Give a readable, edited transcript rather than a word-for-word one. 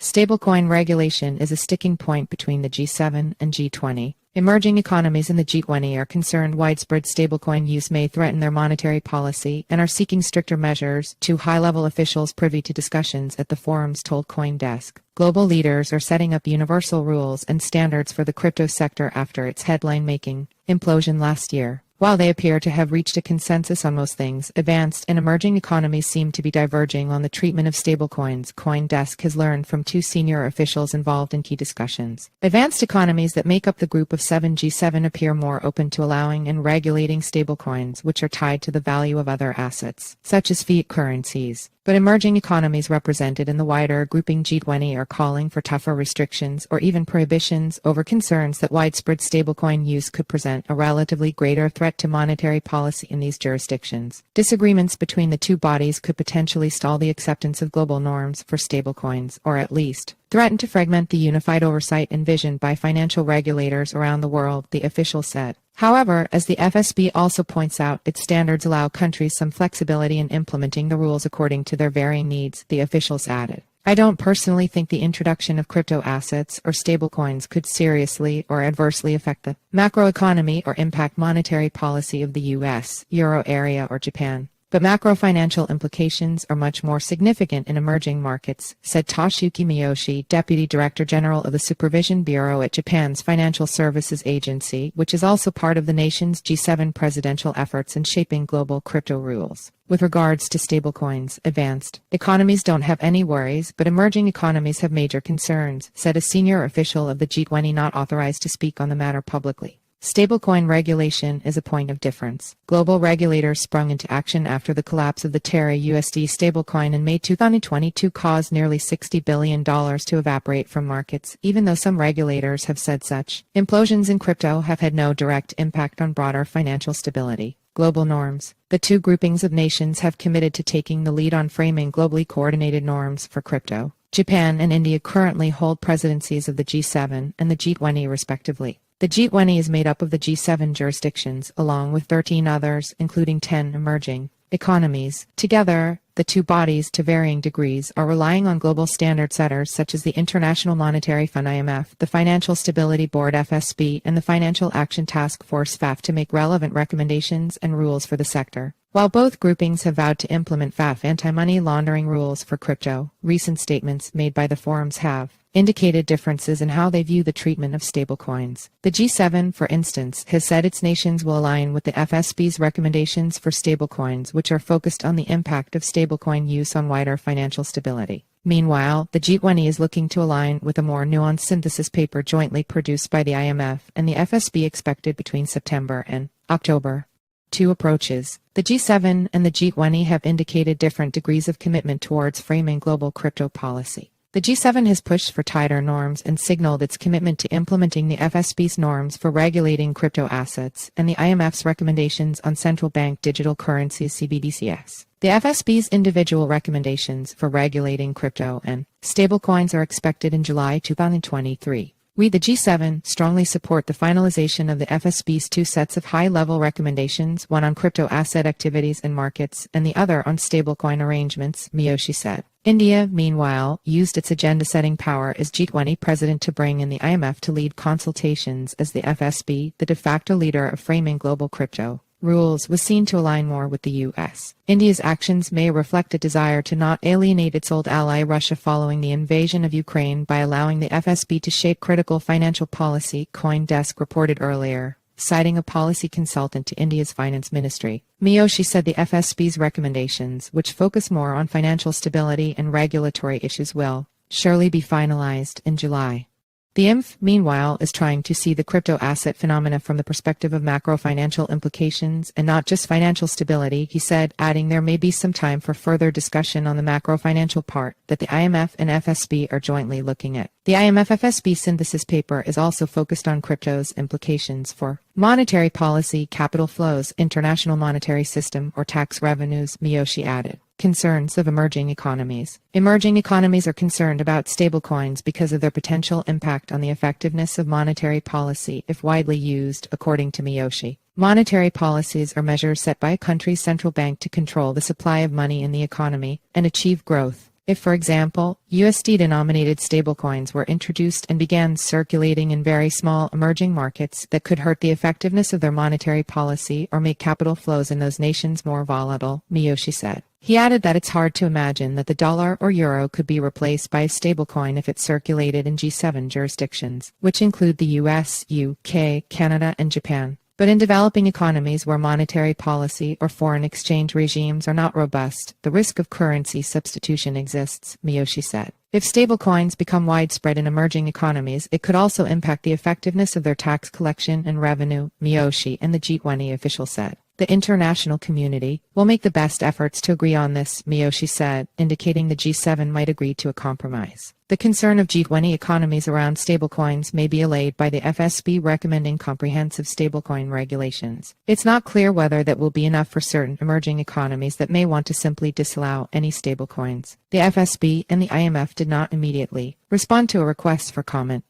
Stablecoin regulation is a sticking point between the G7 and G20. Emerging economies in the G20 are concerned widespread stablecoin use may threaten their monetary policy and are seeking stricter measures, two high-level officials privy to discussions at the forums told CoinDesk. Global leaders are setting up universal rules and standards for the crypto sector after its headline-making implosion last year. While they appear to have reached a consensus on most things, advanced and emerging economies seem to be diverging on the treatment of stablecoins, CoinDesk has learned from two senior officials involved in key discussions. Advanced economies that make up the group of 7 G7 appear more open to allowing and regulating stablecoins, which are tied to the value of other assets, such as fiat currencies. But emerging economies represented in the wider grouping G20 are calling for tougher restrictions or even prohibitions over concerns that widespread stablecoin use could present a relatively greater threat to monetary policy in these jurisdictions. Disagreements between the two bodies could potentially stall the acceptance of global norms for stablecoins, or at least threaten to fragment the unified oversight envisioned by financial regulators around the world, the official said. However, as the FSB also points out, its standards allow countries some flexibility in implementing the rules according to their varying needs, the officials added. I don't personally think the introduction of crypto assets or stablecoins could seriously or adversely affect the macroeconomy or impact monetary policy of the US, Euro area, or Japan. But macro-financial implications are much more significant in emerging markets, said Toshiyuki Miyoshi, Deputy Director General of the Supervision Bureau at Japan's Financial Services Agency, which is also part of the nation's G7 presidential efforts in shaping global crypto rules. With regards to stablecoins, advanced economies don't have any worries, but emerging economies have major concerns, said a senior official of the G20 not authorized to speak on the matter publicly. Stablecoin regulation is a point of difference. Global regulators sprung into action after the collapse of the Terra USD stablecoin in May 2022 caused nearly $60 billion to evaporate from markets, even though some regulators have said such implosions in crypto have had no direct impact on broader financial stability. Global norms. The two groupings of nations have committed to taking the lead on framing globally coordinated norms for crypto. Japan and India currently hold presidencies of the G7 and the G20 respectively. The G20 is made up of the G7 jurisdictions, along with 13 others, including 10 emerging economies. Together, the two bodies, to varying degrees, are relying on global standard setters such as the International Monetary Fund (IMF), the Financial Stability Board (FSB), and the Financial Action Task Force (FAF) to make relevant recommendations and rules for the sector. While both groupings have vowed to implement FAF anti-money laundering rules for crypto, recent statements made by the forums have indicated differences in how they view the treatment of stablecoins. The G7, for instance, has said its nations will align with the FSB's recommendations for stablecoins, which are focused on the impact of stablecoin use on wider financial stability. Meanwhile, the G20 is looking to align with a more nuanced synthesis paper jointly produced by the IMF and the FSB expected between September and October. Two approaches. The G7 and the G20 have indicated different degrees of commitment towards framing global crypto policy. The G7 has pushed for tighter norms and signaled its commitment to implementing the FSB's norms for regulating crypto assets and the IMF's recommendations on central bank digital currencies (CBDCs). The FSB's individual recommendations for regulating crypto and stablecoins are expected in July 2023. We, the G7, strongly support the finalization of the FSB's two sets of high-level recommendations, one on crypto asset activities and markets, and the other on stablecoin arrangements, Miyoshi said. India, meanwhile, used its agenda-setting power as G20 president to bring in the IMF to lead consultations as the FSB, the de facto leader of framing global crypto rules, was seen to align more with the U.S. India's actions may reflect a desire to not alienate its old ally Russia following the invasion of Ukraine by allowing the FSB to shape critical financial policy, CoinDesk reported earlier, citing a policy consultant to India's finance ministry. Miyoshi said the FSB's recommendations, which focus more on financial stability and regulatory issues, will surely be finalized in July. The IMF, meanwhile, is trying to see the crypto asset phenomena from the perspective of macro-financial implications and not just financial stability, he said, adding there may be some time for further discussion on the macro-financial part that the IMF and FSB are jointly looking at. The IMF-FSB synthesis paper is also focused on crypto's implications for monetary policy, capital flows, international monetary system, or tax revenues, Miyoshi added. Concerns of emerging economies. Emerging economies are concerned about stablecoins because of their potential impact on the effectiveness of monetary policy if widely used, according to Miyoshi. Monetary policies are measures set by a country's central bank to control the supply of money in the economy and achieve growth. If, for example, USD-denominated stablecoins were introduced and began circulating in very small emerging markets, that could hurt the effectiveness of their monetary policy or make capital flows in those nations more volatile, Miyoshi said. He added that it's hard to imagine that the dollar or euro could be replaced by a stablecoin if it circulated in G7 jurisdictions, which include the US, UK, Canada, and Japan. But in developing economies where monetary policy or foreign exchange regimes are not robust, the risk of currency substitution exists, Miyoshi said. If stablecoins become widespread in emerging economies, it could also impact the effectiveness of their tax collection and revenue, Miyoshi and the G-20 official said. The international community will make the best efforts to agree on this, Miyoshi said, indicating the G7 might agree to a compromise. The concern of G20 economies around stablecoins may be allayed by the FSB recommending comprehensive stablecoin regulations. It's not clear whether that will be enough for certain emerging economies that may want to simply disallow any stablecoins. The FSB and the IMF did not immediately respond to a request for comment.